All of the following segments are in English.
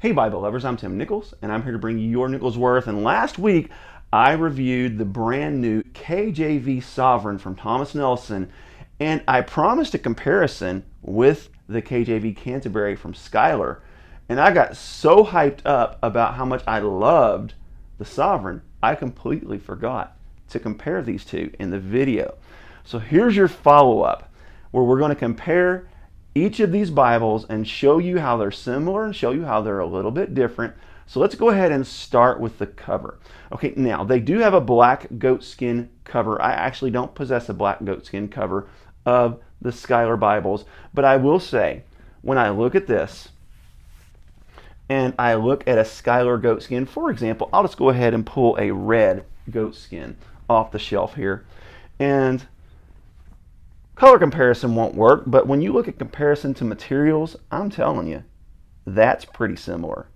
Hey Bible lovers, I'm Tim Nichols, and I'm here to bring you your Nichols Worth. And last week, I reviewed the brand new KJV Sovereign from Thomas Nelson, and I promised a comparison with the KJV Canterbury from Schuyler. And I got so hyped up about how much I loved the Sovereign, I completely forgot to compare these two in the video. So here's your follow-up, where we're going to compare each of these Bibles and show you how they're similar and show you how they're a little bit different. So let's go ahead and start with the cover. Okay, now they do have a black goatskin cover. I actually don't possess a black goatskin cover of the Schuyler Bibles, but I will say, when I look at this and I look at a Schuyler goatskin, for example, I'll just go ahead and pull a red goatskin off the shelf here, and color comparison won't work, but when you look at comparison to materials, I'm telling you, that's pretty similar.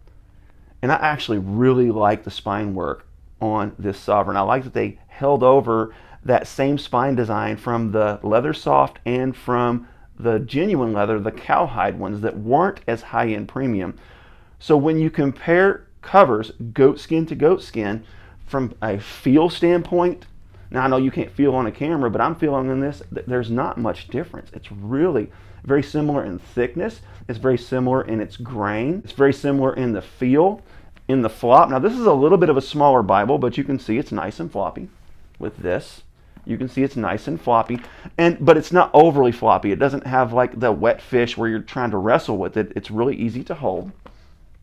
And I actually really like the spine work on this Sovereign. I like that they held over that same spine design from the leather soft and from the genuine leather, the cowhide ones that weren't as high-end premium. So when you compare covers, goatskin to goatskin, from a feel standpoint, now, I know you can't feel on a camera, but I'm feeling in this, there's not much difference. It's really very similar in thickness. It's very similar in its grain. It's very similar in the feel, in the flop. Now, this is a little bit of a smaller Bible, but you can see it's nice and floppy with this. You can see it's nice and floppy, but it's not overly floppy. It doesn't have like the wet fish where you're trying to wrestle with it. It's really easy to hold.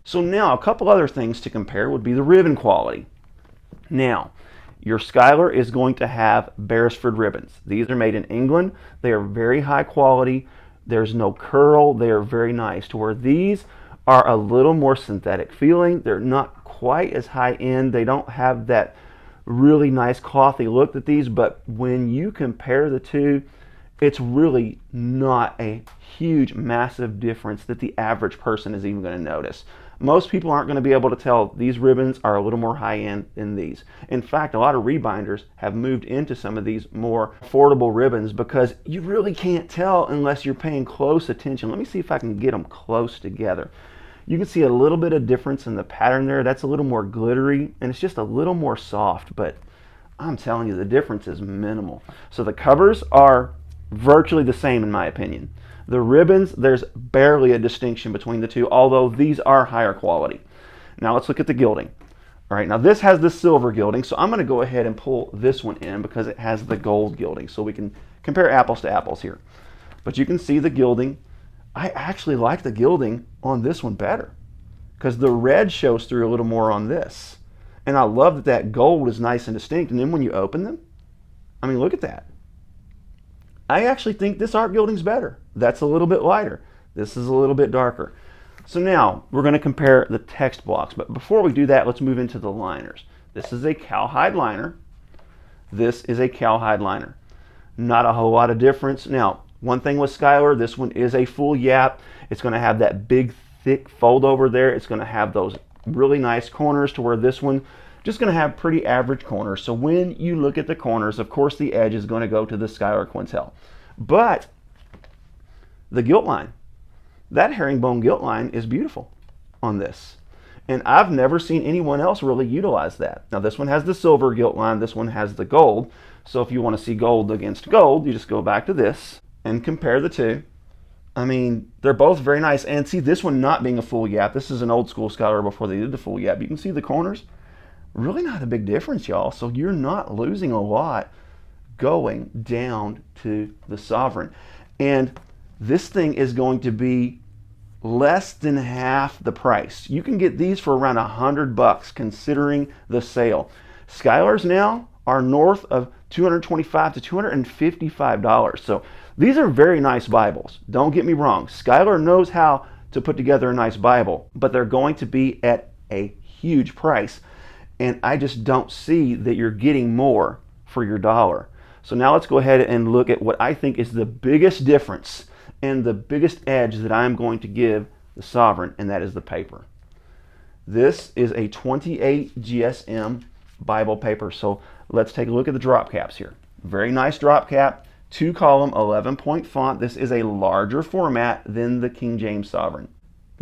So now, a couple other things to compare would be the ribbon quality. Now, your Schuyler is going to have Beresford ribbons. These are made in England. They are very high quality. There's no curl. They are very nice. To where these are a little more synthetic feeling. They're not quite as high end. They don't have that really nice clothy look that these, but when you compare the two, it's really not a huge, massive difference that the average person is even going to notice. Most people aren't going to be able to tell these ribbons are a little more high-end than these. In fact, a lot of rebinders have moved into some of these more affordable ribbons because you really can't tell unless you're paying close attention. Let me see if I can get them close together. You can see a little bit of difference in the pattern there. That's a little more glittery, and it's just a little more soft, but I'm telling you, the difference is minimal. So the covers are virtually the same in my opinion. The ribbons, there's barely a distinction between the two, although these are higher quality. Now let's look at the gilding. All right, now this has the silver gilding, so I'm going to go ahead and pull this one in because it has the gold gilding, so we can compare apples to apples here. But you can see the gilding. I actually like the gilding on this one better because the red shows through a little more on this. And I love that that gold is nice and distinct, and then when you open them, I mean, look at that. I actually think this art gilding's better. That's a little bit lighter. This is a little bit darker. So now we're going to compare the text blocks. But before we do that, let's move into the liners. This is a cowhide liner. This is a cowhide liner. Not a whole lot of difference. Now, one thing with Schuyler, this one is a full yap. It's going to have that big, thick fold over there. It's going to have those really nice corners, to where this one just going to have pretty average corners. So when you look at the corners, of course the edge is going to go to the Schuyler Quintel. But the gilt line, that herringbone gilt line is beautiful on this. And I've never seen anyone else really utilize that. Now this one has the silver gilt line, this one has the gold. So if you want to see gold against gold, you just go back to this and compare the two. I mean, they're both very nice. And see, this one not being a full yap, this is an old school Schuyler before they did the full yap. You can see the corners. Really not a big difference, y'all. So you're not losing a lot going down to the Sovereign. And this thing is going to be less than half the price. You can get these for around $100 considering the sale. Schuyler's now are north of $225 to $255. So these are very nice Bibles. Don't get me wrong. Schuyler knows how to put together a nice Bible, but they're going to be at a huge price. And I just don't see that you're getting more for your dollar. So now let's go ahead and look at what I think is the biggest difference and the biggest edge that I'm going to give the Sovereign, and that is the paper. This is a 28 GSM Bible paper. So let's take a look at the drop caps here. Very nice drop cap, 2-column, 11-point font. This is a larger format than the King James Sovereign.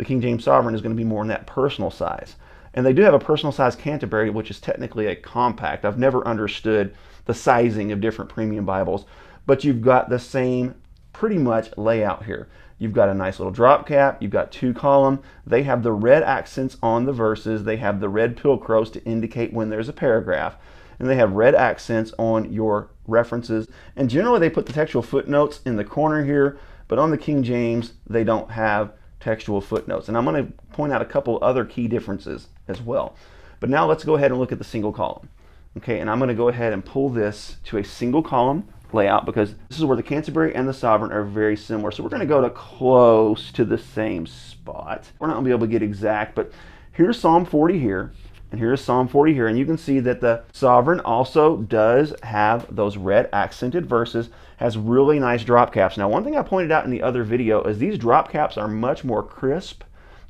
the King James Sovereign is going to be more in that personal size. And they do have a personal size Canterbury, which is technically a compact. I've never understood the sizing of different premium Bibles, but you've got the same pretty much layout here. You've got a nice little drop cap, you've got 2-column, they have the red accents on the verses, they have the red pilcrows to indicate when there's a paragraph, and they have red accents on your references. And generally they put the textual footnotes in the corner here, but on the King James they don't have textual footnotes. And I'm going to point out a couple other key differences as well. But now let's go ahead and look at the single column. Okay, and I'm going to go ahead and pull this to a single column layout because this is where the Canterbury and the Sovereign are very similar. So we're going to go to close to the same spot. We're not going to be able to get exact, but here's Psalm 40 here, and here's Psalm 40 here, and you can see that the Sovereign also does have those red accented verses, has really nice drop caps. Now, one thing I pointed out in the other video is these drop caps are much more crisp,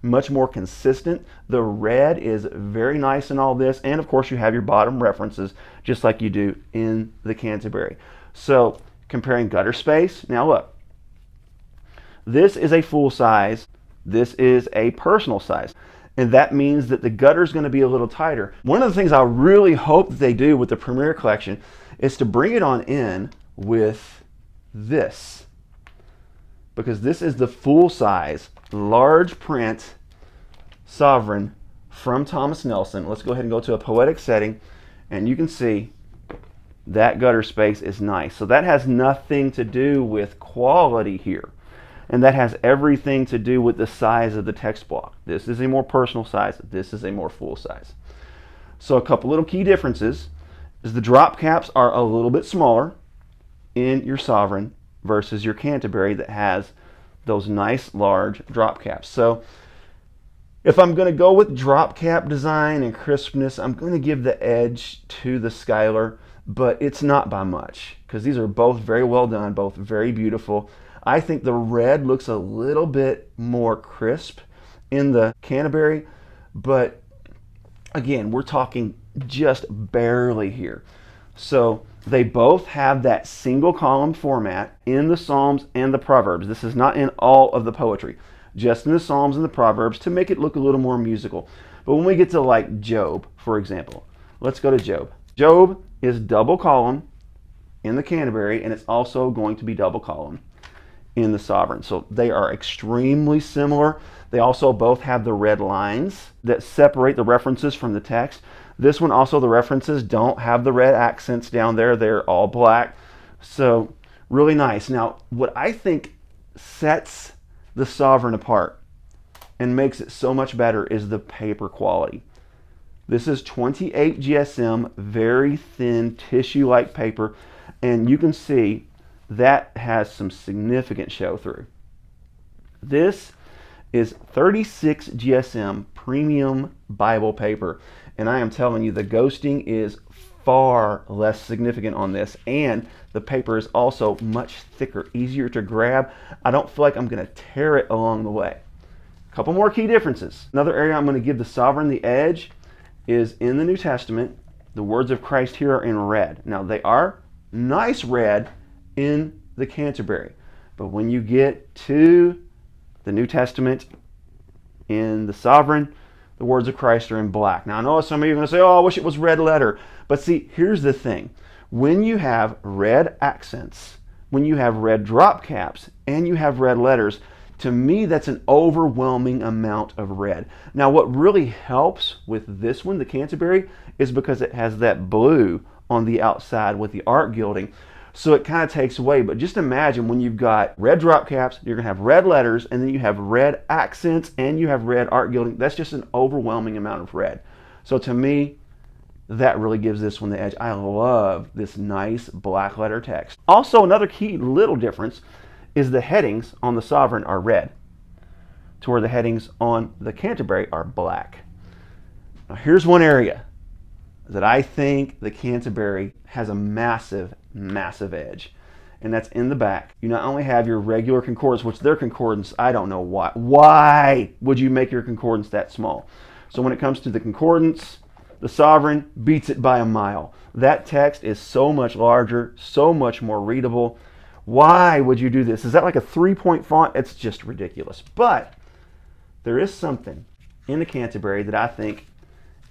much more consistent. The red is very nice in all this, and of course you have your bottom references just like you do in the Canterbury. So comparing gutter space, now look, this is a full size, this is a personal size, and that means that the gutter is going to be a little tighter. One of the things I really hope that they do with the Premier Collection is to bring it on in with this, because this is the full size large print Sovereign from Thomas Nelson. Let's go ahead and go to a poetic setting, and you can see that gutter space is nice. So that has nothing to do with quality here, and that has everything to do with the size of the text block. This is a more personal size, this is a more full size. So a couple little key differences is the drop caps are a little bit smaller in your Sovereign versus your Canterbury that has those nice large drop caps. So if I'm going to go with drop cap design and crispness, I'm going to give the edge to the Schuyler, but it's not by much because these are both very well done, both very beautiful. I think the red looks a little bit more crisp in the Canterbury, but again, we're talking just barely here. So they both have that single column format in the Psalms and the Proverbs. This is not in all of the poetry, just in the Psalms and the Proverbs to make it look a little more musical. But when we get to like Job, for example, let's go to Job. Job is double column in the Canterbury, and it's also going to be double column in the Sovereign. So they are extremely similar. They also both have the red lines that separate the references from the text. This one also, the references don't have the red accents down there. They're all black. So really nice. Now, what I think sets the Sovereign apart and makes it so much better is the paper quality. This is 28 GSM, very thin tissue-like paper, and you can see that has some significant show through. This is 36 GSM premium Bible paper, and I am telling you the ghosting is far less significant on this, and the paper is also much thicker, easier to grab. I don't feel like I'm going to tear it along the way. A couple more key differences. Another area I'm going to give the Sovereign the edge is in the New Testament. The words of Christ here are in red. Now they are nice red in the Canterbury, but when you get to the New Testament in the Sovereign, the words of Christ are in black. Now I know some of you are going to say, oh, I wish it was red letter. But see, here's the thing. When you have red accents, when you have red drop caps, and you have red letters, to me that's an overwhelming amount of red. Now what really helps with this one, the Canterbury, is because it has that blue on the outside with the art gilding. So it kind of takes away, but just imagine when you've got red drop caps, you're going to have red letters, and then you have red accents, and you have red art gilding. That's just an overwhelming amount of red. So to me, that really gives this one the edge. I love this nice black letter text. Also, another key little difference is the headings on the Sovereign are red, to where the headings on the Canterbury are black. Now here's one area that I think the Canterbury has a massive edge, and that's in the back. You not only have your regular concordance, which their concordance, I don't know why. Why would you make your concordance that small? So when it comes to the concordance, the Sovereign beats it by a mile. That text is so much larger, so much more readable. Why would you do this? Is that like a 3-point font? It's just ridiculous. But there is something in the Canterbury that I think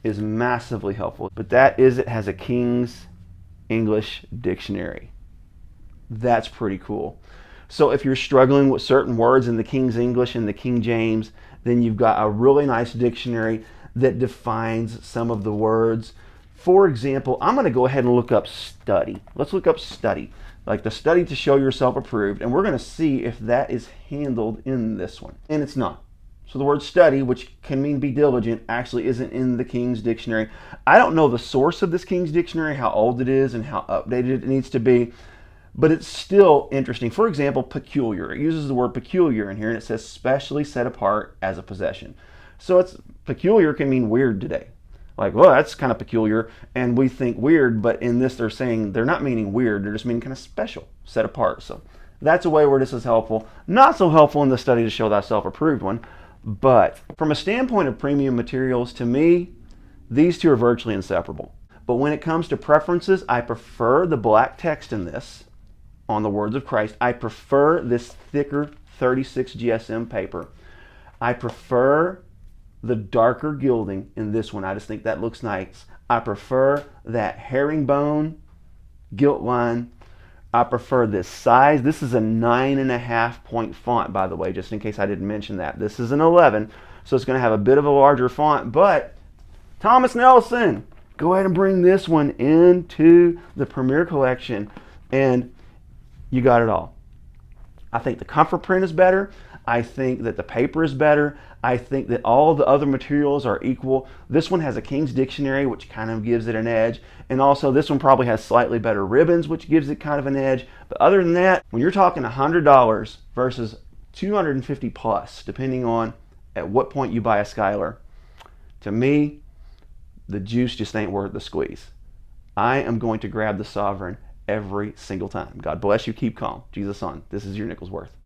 is massively helpful, but that is it has a King's English dictionary. That's pretty cool. So if you're struggling with certain words in the King's English and the King James, then you've got a really nice dictionary that defines some of the words. For example, I'm going to go ahead and look up study. Let's look up study, like the study to show yourself approved, and we're going to see if that is handled in this one. And it's not. So the word study, which can mean be diligent, actually isn't in the King's Dictionary. I don't know the source of this King's Dictionary, how old it is and how updated it needs to be, but it's still interesting. For example, peculiar. It uses the word peculiar in here, and it says specially set apart as a possession. So it's peculiar can mean weird today. Like, well, that's kind of peculiar, and we think weird, but in this they're saying they're not meaning weird, they're just meaning kind of special, set apart. So that's a way where this is helpful. Not so helpful in the study to show thyself approved one, but from a standpoint of premium materials, to me, these two are virtually inseparable. But when it comes to preferences, I prefer the black text in this on the words of Christ. I prefer this thicker 36 GSM paper. I prefer the darker gilding in this one. I just think that looks nice. I prefer that herringbone gilt line. I prefer this size. This is a 9.5 point font, by the way, just in case I didn't mention that. This is an 11, so it's going to have a bit of a larger font, but Thomas Nelson, go ahead and bring this one into the Premier Collection, and you got it all. I think the comfort print is better. I think that the paper is better. I think that all the other materials are equal. This one has a King's Dictionary, which kind of gives it an edge. And also this one probably has slightly better ribbons, which gives it kind of an edge. But other than that, when you're talking $100 versus $250 plus, depending on at what point you buy a Schuyler, to me, the juice just ain't worth the squeeze. I am going to grab the Sovereign every single time. God bless you. Keep calm. Jesus on. This is your Nickel's worth.